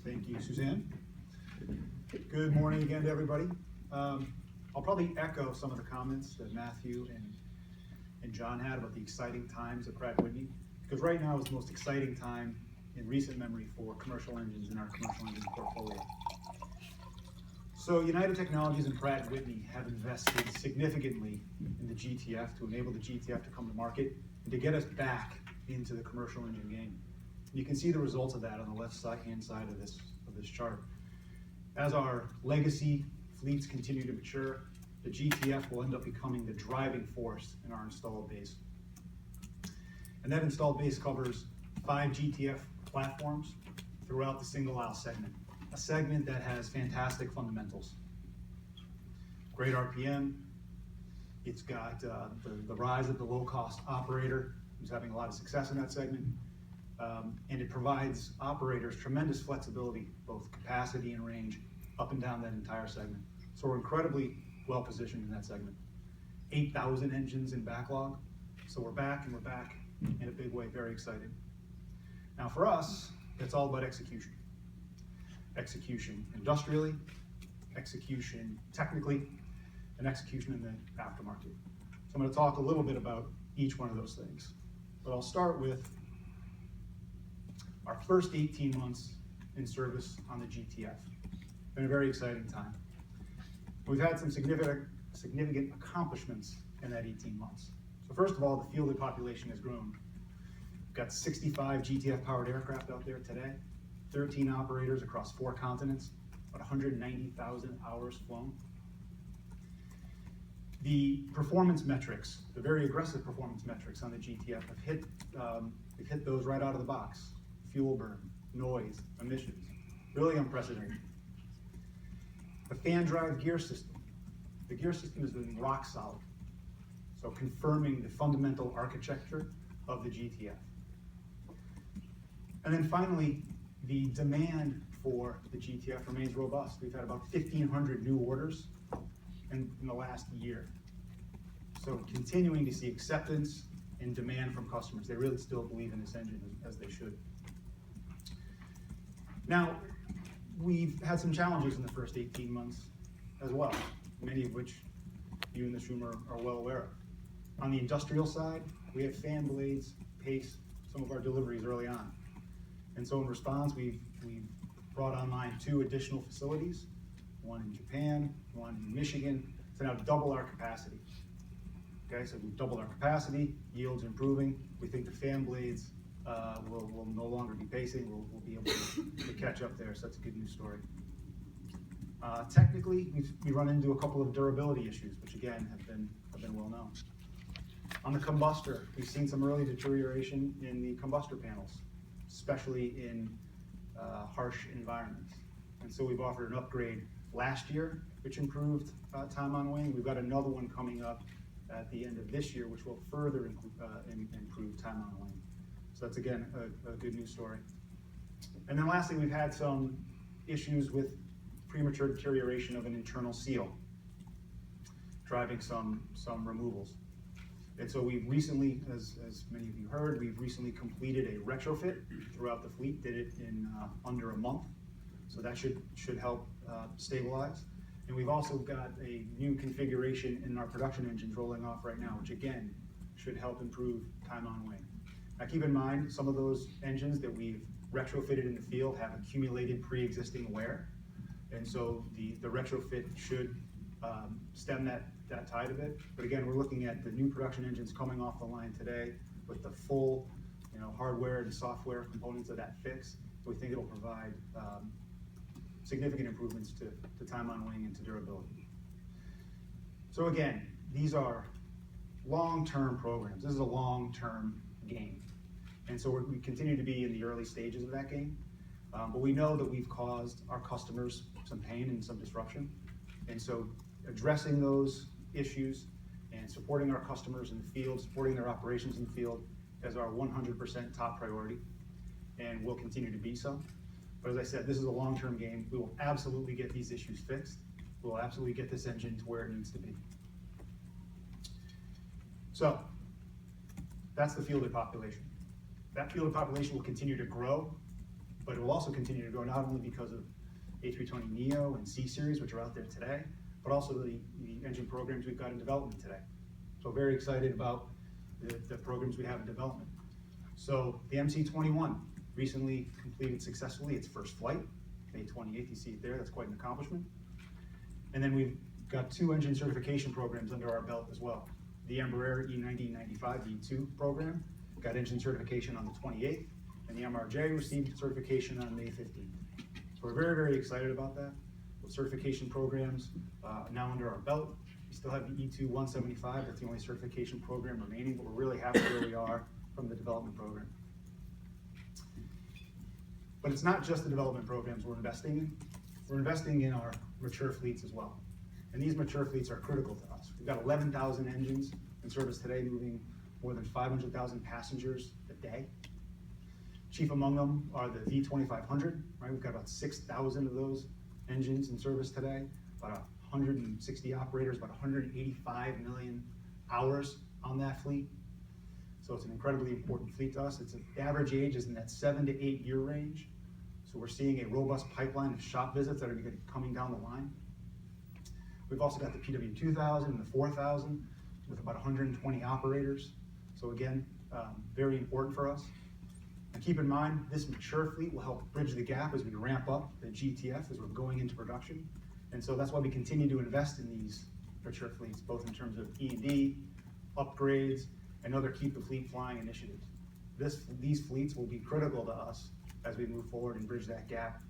Thank you, Suzanne. Good morning again to everybody. I'll probably echo some of the comments that Matthew and John had about the exciting times at Pratt Whitney, because right now is the most exciting time in recent memory for commercial engines in our commercial engine portfolio. So United Technologies and Pratt Whitney have invested significantly in the GTF to enable the GTF to come to market and to get us back into the commercial engine game. You can see the results of that on the left-hand side of this chart. As our legacy fleets continue to mature, the GTF will end up becoming the driving force in our installed base. And that installed base covers 5 GTF platforms throughout the single aisle segment, a segment that has fantastic fundamentals. Great RPM, it's got the rise of the low-cost operator who's having a lot of success in that segment, and it provides operators tremendous flexibility, both capacity and range, up and down that entire segment. So we're incredibly well positioned in that segment. 8,000 engines in backlog, so we're back and we're back in a big way, very excited. Now for us, it's all about execution. Execution industrially, execution technically, and execution in the aftermarket. So I'm going to talk a little bit about each one of those things. But I'll start with our first 18 months in service on the GTF. Been a very exciting time. We've had some significant accomplishments in that 18 months. So first of all, the fielded population has grown. We've got 65 GTF powered aircraft out there today, 13 operators across 4 continents, about 190,000 hours flown. The performance metrics, the very aggressive performance metrics on the GTF have hit those right out of the box. Fuel burn, noise, emissions, really unprecedented. The fan drive gear system. The gear system has been rock solid, so confirming the fundamental architecture of the GTF. And then finally, the demand for the GTF remains robust. We've had about 1,500 new orders in the last year. So continuing to see acceptance and demand from customers. They really still believe in this engine as they should. Now, we've had some challenges in the first 18 months as well, many of which you in this room are well aware of. On the industrial side, we have fan blades pace some of our deliveries early on. And so in response, we've brought online 2 additional facilities, one in Japan, one in Michigan, to now double our capacity. Okay, so we've doubled our capacity, yields improving. We think the fan blades will no longer be pacing. We'll be able to catch up there, so that's a good news story. Technically, we run into a couple of durability issues, which again have been well known. On the combustor, we've seen some early deterioration in the combustor panels, especially in harsh environments. And so we've offered an upgrade last year, which improved time on wing. We've got another one coming up at the end of this year, which will further improve time on wing. So that's again a good news story. And then lastly, we've had some issues with premature deterioration of an internal seal, driving some removals. And so we've recently, as many of you heard, we've recently completed a retrofit throughout the fleet, did it in under a month. So that should help stabilize. And we've also got a new configuration in our production engines rolling off right now, which again should help improve time on wing. Now keep in mind, some of those engines that we've retrofitted in the field have accumulated pre-existing wear. And so the retrofit should stem that tide a bit. But again, we're looking at the new production engines coming off the line today with the full hardware and software components of that fix. So we think it'll provide significant improvements to time on wing and to durability. So again, these are long-term programs. This is a long-term game. And so we continue to be in the early stages of that game. But we know that we've caused our customers some pain and some disruption. And so addressing those issues and supporting our customers in the field, supporting their operations in the field is our 100% top priority, and will continue to be so. But as I said, this is a long-term game. We will absolutely get these issues fixed. We will absolutely get this engine to where it needs to be. So that's the fielded population. That fielded population will continue to grow but it will also continue to grow not only because of A320neo and C series, which are out there today, but also the engine programs we've got in development today. So very excited about the programs we have in development. So the MC-21 recently completed successfully its first flight, May 28th, you see it there, that's quite an accomplishment. And then we've got 2 engine certification programs under our belt as well. The Embraer E9095 E2 program got engine certification on the 28th, and the MRJ received certification on May 15th. So we're very, very excited about that. With certification programs now under our belt, we still have the E2-175, that's the only certification program remaining, but we're really happy where we are from the development program. But it's not just the development programs we're investing in. We're investing in our mature fleets as well. And these mature fleets are critical to us. We've got 11,000 engines in service today, moving more than 500,000 passengers a day. Chief among them are the V2500, right? We've got about 6,000 of those engines in service today, about 160 operators, about 185 million hours on that fleet. So it's an incredibly important fleet to us. Its average age is in that 7 to 8 year range. So we're seeing a robust pipeline of shop visits that are coming down the line. We've also got the PW2000 and the 4000 with about 120 operators. So again, very important for us. And keep in mind, this mature fleet will help bridge the gap as we ramp up the GTF as we're going into production. And so that's why we continue to invest in these mature fleets, both in terms of E&D, upgrades, and other keep the fleet flying initiatives. These fleets will be critical to us as we move forward and bridge that gap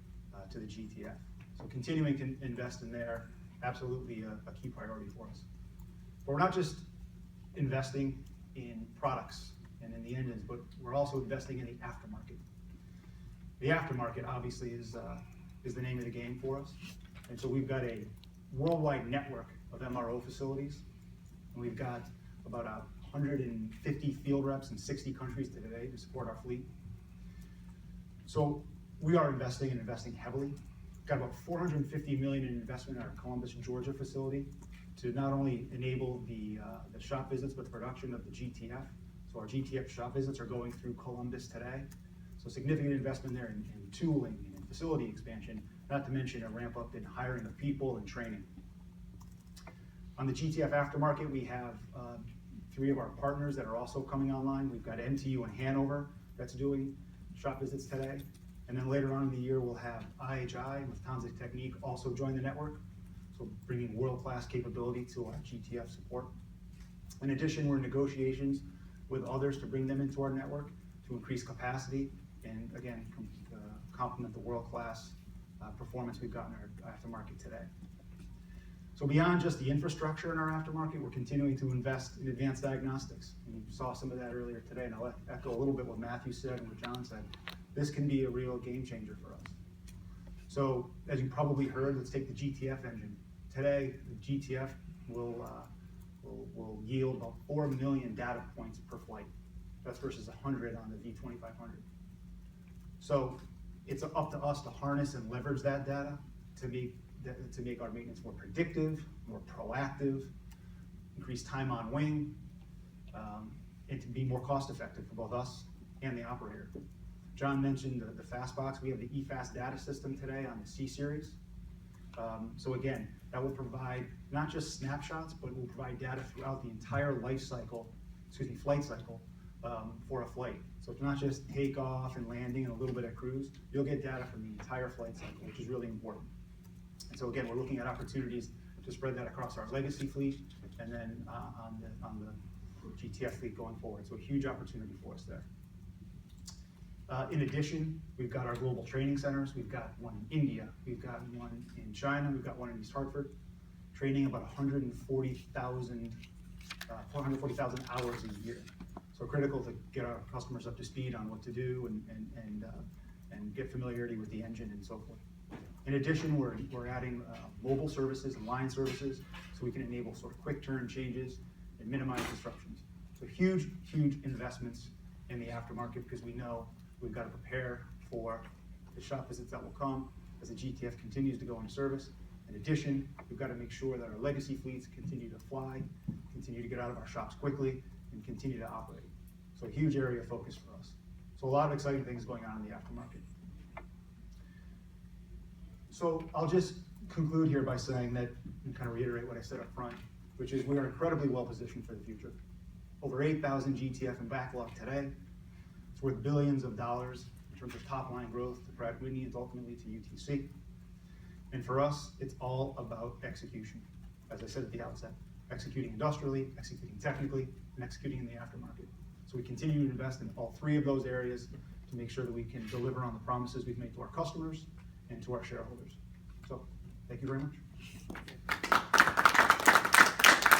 to the GTF. So continuing to invest in there, absolutely a key priority for us. But we're not just investing in products and in the engines, but we're also investing in the aftermarket. The aftermarket obviously is the name of the game for us. And so we've got a worldwide network of MRO facilities, and we've got about 150 field reps in 60 countries today to support our fleet. So we are investing heavily. We've got about $450 million in investment in our Columbus, Georgia facility to not only enable the shop visits, but the production of the GTF. So our GTF shop visits are going through Columbus today. So significant investment there in tooling and in facility expansion, not to mention a ramp up in hiring of people and training. On the GTF aftermarket, we have 3 of our partners that are also coming online. We've got MTU in Hanover that's doing shop visits today. And then later on in the year, we'll have IHI with Lufthansa Technique also join the network. So bringing world-class capability to our GTF support. In addition, we're in negotiations with others to bring them into our network to increase capacity and again, complement the world-class performance we've got in our aftermarket today. So beyond just the infrastructure in our aftermarket, we're continuing to invest in advanced diagnostics. And you saw some of that earlier today, and I'll echo a little bit what Matthew said and what John said. This can be a real game changer for us. So as you probably heard, let's take the GTF engine. Today, the GTF will yield about 4 million data points per flight. That's versus 100 on the V2500. So it's up to us to harness and leverage that data to make our maintenance more predictive, more proactive, increase time on wing, and to be more cost effective for both us and the operator. John mentioned the FastBox. We have the eFast data system today on the C series. So again, that will provide not just snapshots, but will provide data throughout the entire flight cycle for a flight. So it's not just takeoff and landing and a little bit of cruise. You'll get data from the entire flight cycle, which is really important. And so again, we're looking at opportunities to spread that across our legacy fleet and then on the GTF fleet going forward. So a huge opportunity for us there. In addition, we've got our global training centers. We've got one in India, we've got one in China, we've got one in East Hartford, training about 440,000 hours a year. So critical to get our customers up to speed on what to do and get familiarity with the engine and so forth. In addition, we're adding mobile services and line services so we can enable sort of quick turn changes and minimize disruptions. So huge investments in the aftermarket because we know we've got to prepare for the shop visits that will come as the GTF continues to go into service. In addition, we've got to make sure that our legacy fleets continue to fly, continue to get out of our shops quickly, and continue to operate. So a huge area of focus for us. So a lot of exciting things going on in the aftermarket. So I'll just conclude here by saying that, and kind of reiterate what I said up front, which is we are incredibly well positioned for the future. Over 8,000 GTF in backlog today. It's worth billions of dollars in terms of top line growth to Pratt Whitney and ultimately to UTC. And for us, it's all about execution. As I said at the outset, executing industrially, executing technically, and executing in the aftermarket. So we continue to invest in all three of those areas to make sure that we can deliver on the promises we've made to our customers and to our shareholders. So, thank you very much.